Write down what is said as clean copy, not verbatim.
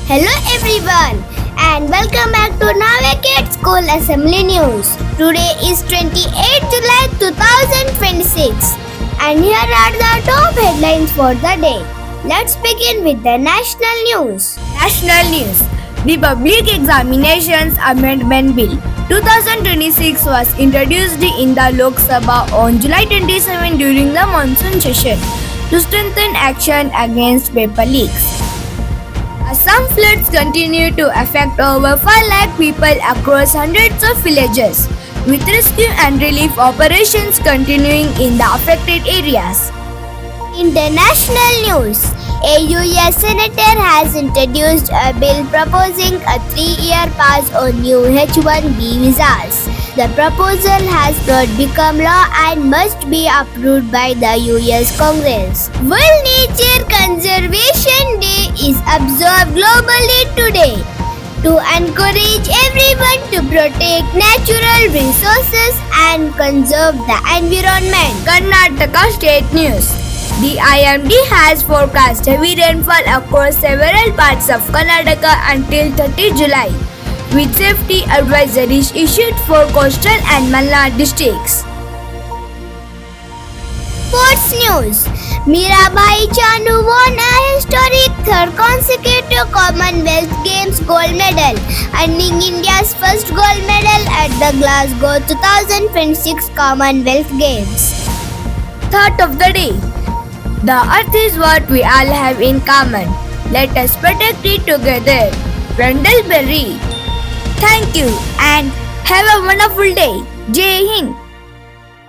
Hello everyone and welcome back to NavYugKids School Assembly News. Today is 28 July 2026 and here are the top headlines for the day. Let's begin with the national news. National News. The Public Examinations Amendment Bill 2026 was introduced in the Lok Sabha on July 27 during the Monsoon Session to strengthen action against paper leaks. Assam floods continue to affect over 5 lakh people across hundreds of villages, with rescue and relief operations continuing in the affected areas. International news. A US senator has introduced a bill proposing a 3-year pass on new H-1B visas. The proposal has not become law and must be approved by the US Congress. World Nature Conservation Day is observed globally today to encourage everyone to protect natural resources and conserve the environment. Karnataka State News. The IMD has forecast heavy rainfall across several parts of Karnataka until 30 July, with safety advisories issued for coastal and Malnad districts. Sports news. Mirabai Chanu won a historic third consecutive Commonwealth Games gold medal, earning India's first gold medal at the Glasgow 2026 Commonwealth Games. Thought of the day. The earth is what we all have in common. Let us protect it together. Randall Berry. Thank you and have a wonderful day. Jai Hind.